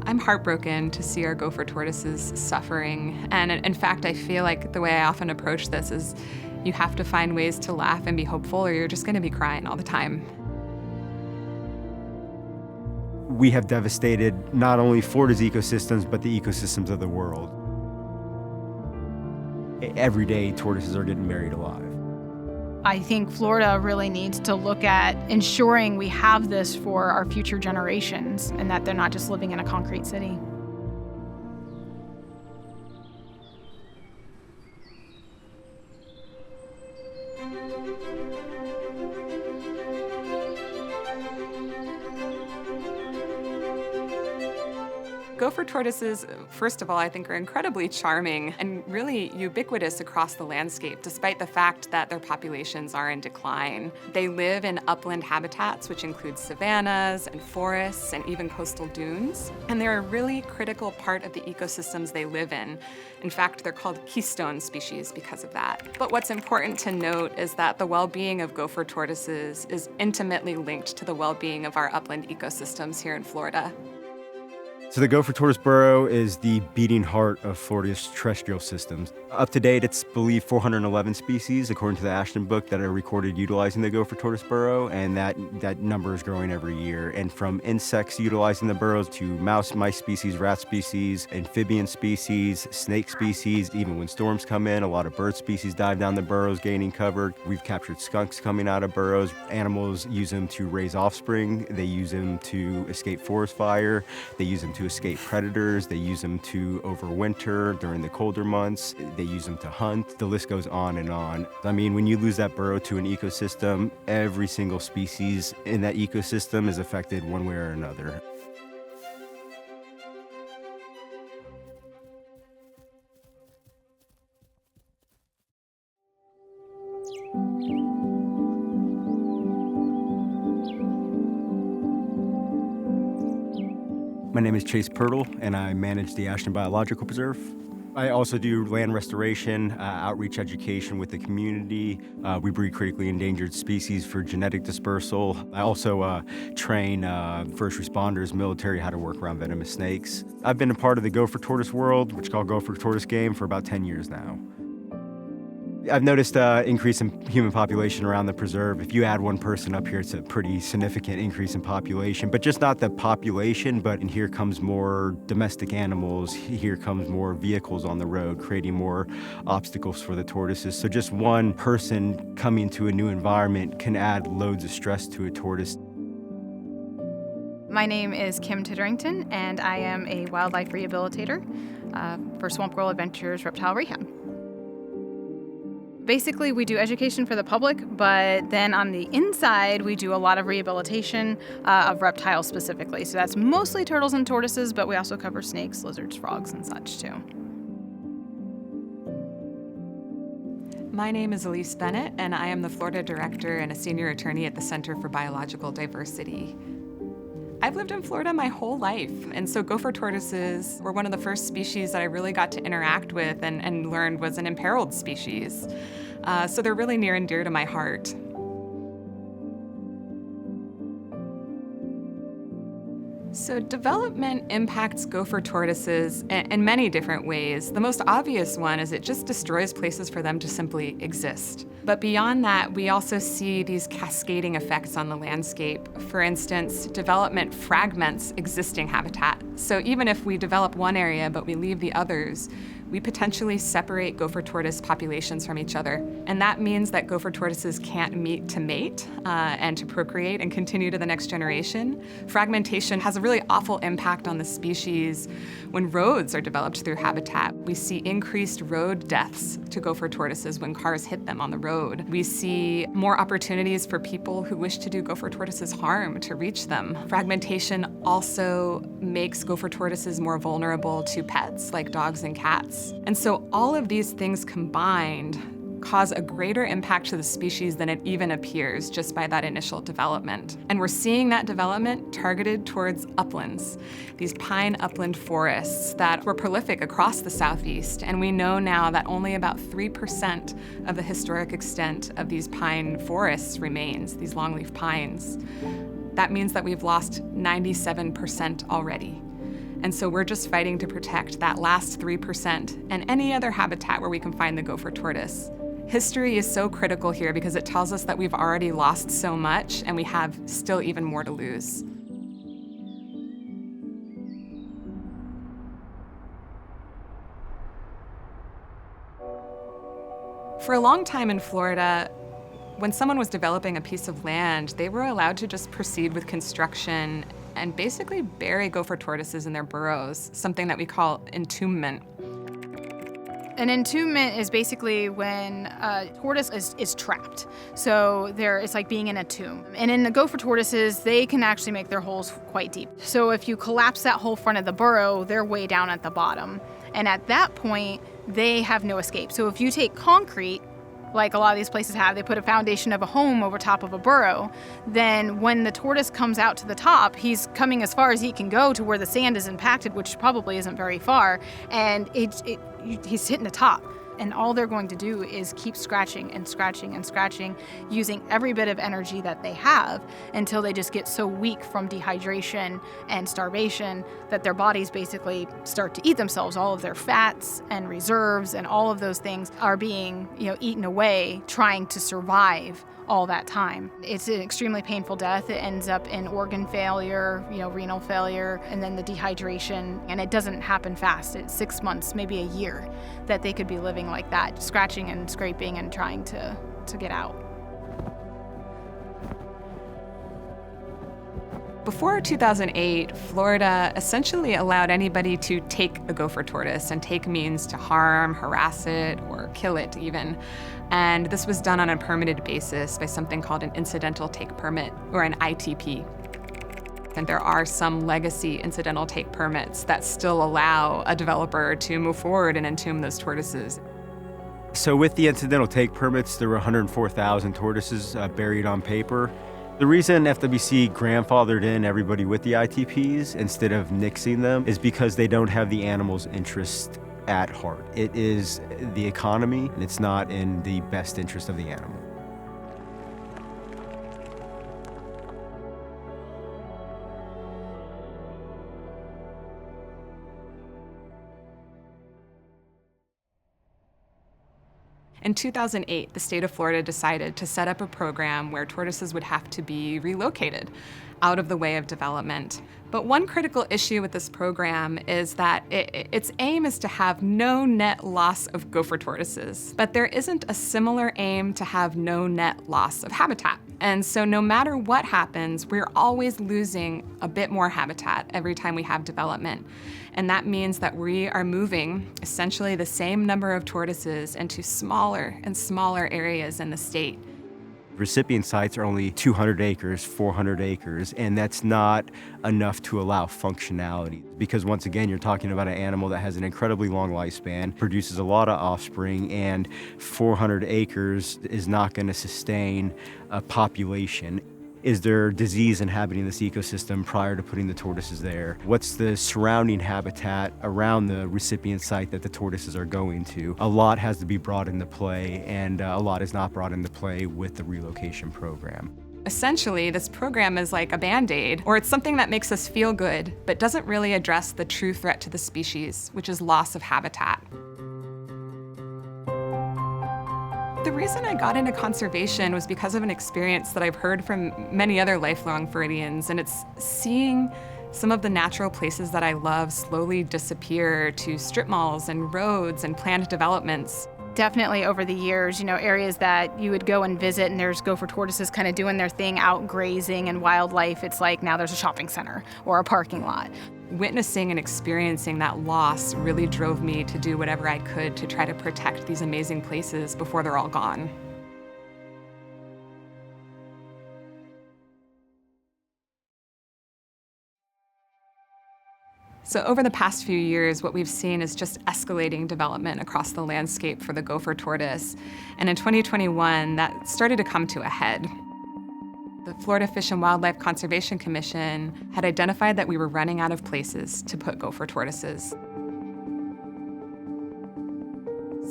I'm heartbroken to see our gopher tortoises suffering. And in fact, I feel like the way I often approach this is you have to find ways to laugh and be hopeful, or you're just going to be crying all the time. We have devastated not only Florida's ecosystems, but the ecosystems of the world. Every day, tortoises are getting buried alive. I think Florida really needs to look at ensuring we have this for our future generations and that they're not just living in a concrete city. Gopher tortoises, first of all, I think are incredibly charming and really ubiquitous across the landscape, despite the fact that their populations are in decline. They live in upland habitats, which include savannas and forests and even coastal dunes. And they're a really critical part of the ecosystems they live in. In fact, they're called keystone species because of that. But what's important to note is that the well-being of gopher tortoises is intimately linked to the well-being of our upland ecosystems here in Florida. So the gopher tortoise burrow is the beating heart of Florida's terrestrial systems. Up to date, it's believed 411 species, according to the Ashton book, that are recorded utilizing the gopher tortoise burrow, and that number is growing every year. And from insects utilizing the burrows to mice species, rat species, amphibian species, snake species, even when storms come in, a lot of bird species dive down the burrows, gaining cover. We've captured skunks coming out of burrows. Animals use them to raise offspring. They use them to escape forest fire. They use them to escape predators. They use them to overwinter during the colder months. They use them to hunt. The list goes on and on. I mean, when you lose that burrow to an ecosystem, every single species in that ecosystem is affected one way or another. My name is Chase Pirtle, and I manage the Ashton Biological Preserve. I also do land restoration, outreach education with the community. We breed critically endangered species for genetic dispersal. I also train first responders, military, how to work around venomous snakes. I've been a part of the gopher tortoise world, which is called Gopher Tortoise Game, for about 10 years now. I've noticed an increase in human population around the preserve. If you add one person up here, it's a pretty significant increase in population, but just not the population, but and here comes more domestic animals, here comes more vehicles on the road, creating more obstacles for the tortoises. So just one person coming to a new environment can add loads of stress to a tortoise. My name is Kim Titterington, and I am a wildlife rehabilitator for Swamp Girl Adventures Reptile Rehab. Basically, we do education for the public, but then on the inside, we do a lot of rehabilitation of reptiles specifically. So that's mostly turtles and tortoises, but we also cover snakes, lizards, frogs, and such too. My name is Elise Bennett, and I am the Florida Director and a Senior Attorney at the Center for Biological Diversity. I've lived in Florida my whole life, and so gopher tortoises were one of the first species that I really got to interact with and learned was an imperiled species. So they're really near and dear to my heart. So development impacts gopher tortoises in many different ways. The most obvious one is it just destroys places for them to simply exist. But beyond that, we also see these cascading effects on the landscape. For instance, development fragments existing habitat. So even if we develop one area but we leave the others, we potentially separate gopher tortoise populations from each other. And that means that gopher tortoises can't meet to mate and to procreate and continue to the next generation. Fragmentation has a really awful impact on the species when roads are developed through habitat. We see increased road deaths to gopher tortoises when cars hit them on the road. We see more opportunities for people who wish to do gopher tortoises harm to reach them. Fragmentation also makes gopher tortoises more vulnerable to pets like dogs and cats. And so all of these things combined cause a greater impact to the species than it even appears just by that initial development. And we're seeing that development targeted towards uplands, these pine upland forests that were prolific across the Southeast. And we know now that only about 3% of the historic extent of these pine forests remains, these longleaf pines. That means that we've lost 97% already. And so we're just fighting to protect that last 3% and any other habitat where we can find the gopher tortoise. History is so critical here because it tells us that we've already lost so much and we have still even more to lose. For a long time in Florida, when someone was developing a piece of land, they were allowed to just proceed with construction and basically bury gopher tortoises in their burrows, something that we call entombment. An entombment is basically when a tortoise is trapped. So it's like being in a tomb. And in the gopher tortoises, they can actually make their holes quite deep. So if you collapse that whole front of the burrow, they're way down at the bottom. And at that point, they have no escape. So if you take concrete, like a lot of these places have, they put a foundation of a home over top of a burrow, then when the tortoise comes out to the top, he's coming as far as he can go to where the sand is impacted, which probably isn't very far, and he's hitting the top. And all they're going to do is keep scratching and scratching and scratching, using every bit of energy that they have until they just get so weak from dehydration and starvation that their bodies basically start to eat themselves. All of their fats and reserves and all of those things are being, eaten away, trying to survive all that time. It's an extremely painful death. It ends up in organ failure, renal failure, and then the dehydration. And it doesn't happen fast. It's 6 months, maybe a year, that they could be living like that, scratching and scraping and trying to get out. Before 2008, Florida essentially allowed anybody to take a gopher tortoise, and take means to harm, harass it, or kill it even. And this was done on a permitted basis by something called an incidental take permit, or an ITP. And there are some legacy incidental take permits that still allow a developer to move forward and entomb those tortoises. So with the incidental take permits, there were 104,000 tortoises buried on paper. The reason FWC grandfathered in everybody with the ITPs instead of nixing them is because they don't have the animal's interest at heart. It is the economy, and it's not in the best interest of the animal. In 2008, the state of Florida decided to set up a program where tortoises would have to be relocated out of the way of development. But one critical issue with this program is that its aim is to have no net loss of gopher tortoises. But there isn't a similar aim to have no net loss of habitat. And so no matter what happens, we're always losing a bit more habitat every time we have development. And that means that we are moving essentially the same number of tortoises into smaller and smaller areas in the state. Recipient sites are only 200 acres, 400 acres, and that's not enough to allow functionality. Because once again, you're talking about an animal that has an incredibly long lifespan, produces a lot of offspring, and 400 acres is not going to sustain a population. Is there disease inhabiting this ecosystem prior to putting the tortoises there? What's the surrounding habitat around the recipient site that the tortoises are going to? A lot has to be brought into play, and a lot is not brought into play with the relocation program. Essentially, this program is like a Band-Aid, or it's something that makes us feel good, but doesn't really address the true threat to the species, which is loss of habitat. The reason I got into conservation was because of an experience that I've heard from many other lifelong Floridians, and it's seeing some of the natural places that I love slowly disappear to strip malls and roads and planned developments. Definitely over the years, areas that you would go and visit and there's gopher tortoises kind of doing their thing out grazing and wildlife. It's like now there's a shopping center or a parking lot. Witnessing and experiencing that loss really drove me to do whatever I could to try to protect these amazing places before they're all gone. So over the past few years, what we've seen is just escalating development across the landscape for the gopher tortoise. And in 2021, that started to come to a head. The Florida Fish and Wildlife Conservation Commission had identified that we were running out of places to put gopher tortoises.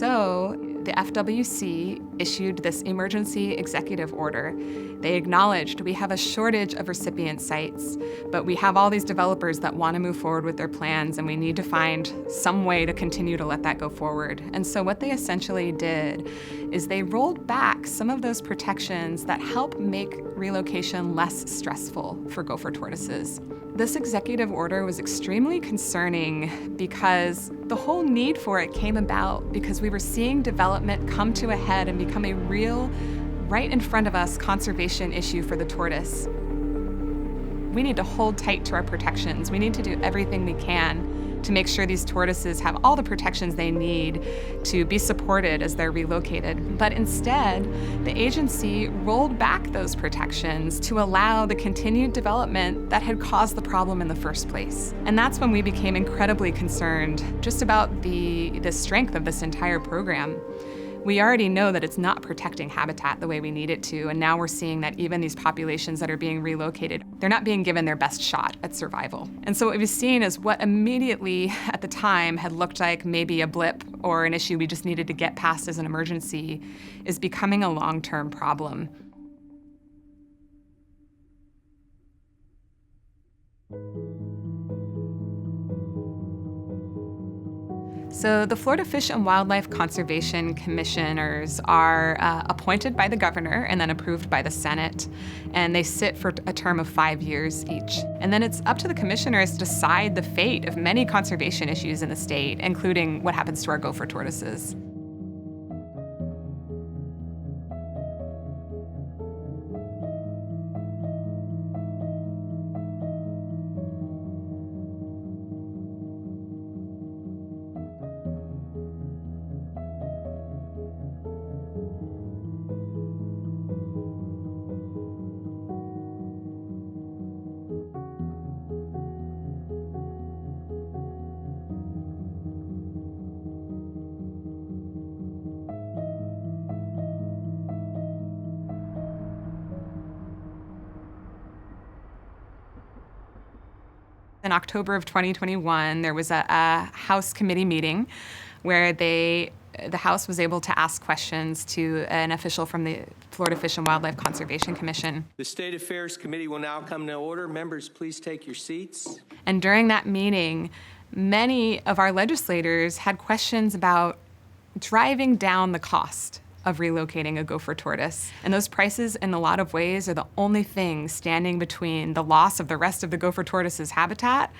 So the FWC issued this emergency executive order. They acknowledged we have a shortage of recipient sites, but we have all these developers that want to move forward with their plans, and we need to find some way to continue to let that go forward. And so what they essentially did is they rolled back some of those protections that help make relocation less stressful for gopher tortoises. This executive order was extremely concerning because the whole need for it came about because we were seeing development come to a head and become a real, right in front of us, conservation issue for the tortoise. We need to hold tight to our protections. We need to do everything we can to make sure these tortoises have all the protections they need to be supported as they're relocated. But instead, the agency rolled back those protections to allow the continued development that had caused the problem in the first place. And that's when we became incredibly concerned just about the strength of this entire program. We already know that it's not protecting habitat the way we need it to, and now we're seeing that even these populations that are being relocated, they're not being given their best shot at survival. And so what we've seen is what immediately at the time had looked like maybe a blip or an issue we just needed to get past as an emergency is becoming a long-term problem. So the Florida Fish and Wildlife Conservation Commissioners are appointed by the governor and then approved by the Senate, and they sit for a term of 5 years each. And then it's up to the commissioners to decide the fate of many conservation issues in the state, including what happens to our gopher tortoises. In October of 2021, there was a House committee meeting where the House was able to ask questions to an official from the Florida Fish and Wildlife Conservation Commission. The State Affairs Committee will now come to order. Members, please take your seats. And during that meeting, many of our legislators had questions about driving down the cost of relocating a gopher tortoise. And those prices, in a lot of ways, are the only thing standing between the loss of the rest of the gopher tortoise's habitat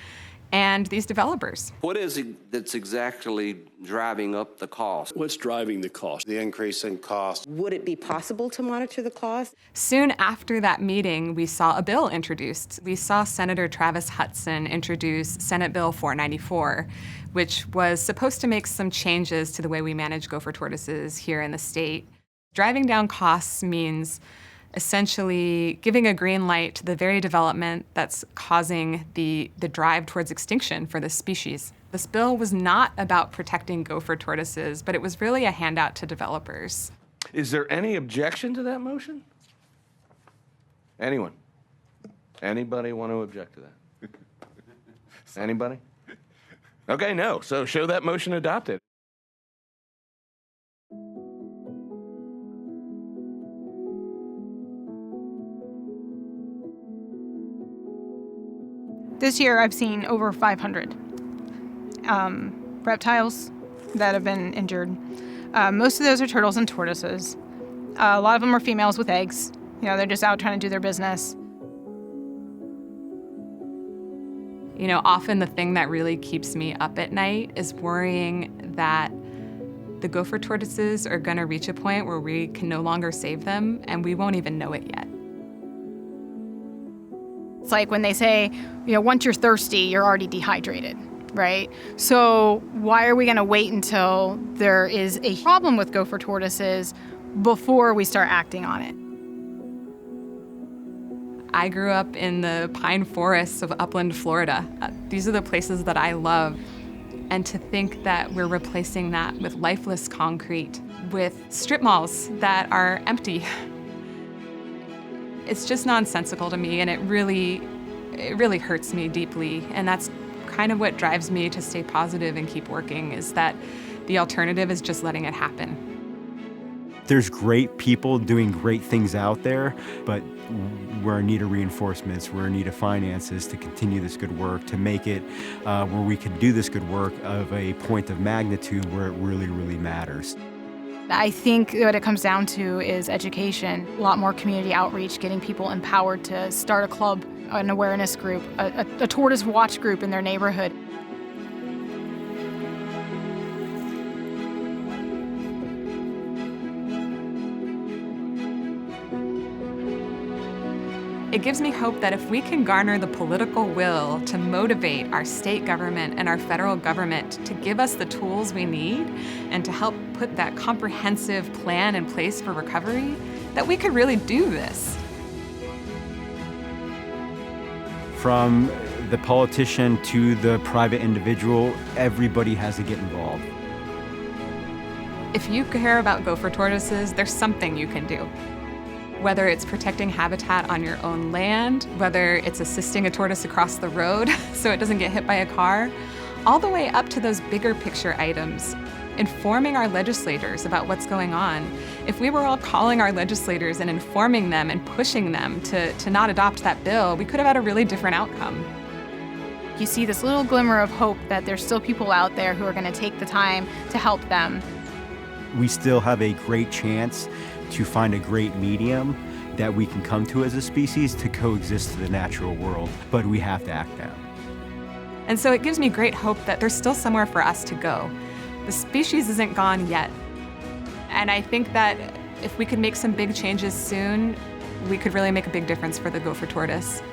and these developers. What is it that's exactly driving up the cost? What's driving the cost? The increase in cost. Would it be possible to monitor the cost? Soon after that meeting, we saw a bill introduced. We saw Senator Travis Hudson introduce Senate Bill 494, which was supposed to make some changes to the way we manage gopher tortoises here in the state. Driving down costs means essentially giving a green light to the very development that's causing the drive towards extinction for this species. This bill was not about protecting gopher tortoises, but it was really a handout to developers. Is there any objection to that motion? Anyone? Anybody want to object to that? Anybody? Okay, no. So show that motion adopted. This year, I've seen over 500 reptiles that have been injured. Most of those are turtles and tortoises. A lot of them are females with eggs. You know, they're just out trying to do their business. You know, often the thing that really keeps me up at night is worrying that the gopher tortoises are going to reach a point where we can no longer save them, and we won't even know it yet. It's like when they say, you know, once you're thirsty, you're already dehydrated, right? So why are we going to wait until there is a problem with gopher tortoises before we start acting on it? I grew up in the pine forests of upland Florida. These are the places that I love. And to think that we're replacing that with lifeless concrete, with strip malls that are empty, it's just nonsensical to me, and it really hurts me deeply. And that's kind of what drives me to stay positive and keep working, is that The alternative is just letting it happen. There's great people doing great things out there, but we're in need of reinforcements, we're in need of finances to continue this good work, to make it where we can do this good work of a point of magnitude where it really, really matters. I think what it comes down to is education, a lot more community outreach, getting people empowered to start a club, an awareness group, a tortoise watch group in their neighborhood. It gives me hope that if we can garner the political will to motivate our state government and our federal government to give us the tools we need and to help put that comprehensive plan in place for recovery, that we could really do this. From the politician to the private individual, everybody has to get involved. If you care about gopher tortoises, there's something you can do. Whether it's protecting habitat on your own land, whether it's assisting a tortoise across the road so it doesn't get hit by a car, all the way up to those bigger picture items, informing our legislators about what's going on. If we were all calling our legislators and informing them and pushing them to not adopt that bill, we could have had a really different outcome. You see this little glimmer of hope that there's still people out there who are going to take the time to help them. We still have a great chance to find a great medium that we can come to as a species to coexist to the natural world, but we have to act now. And so it gives me great hope that there's still somewhere for us to go. The species isn't gone yet. And I think that if we could make some big changes soon, we could really make a big difference for the gopher tortoise.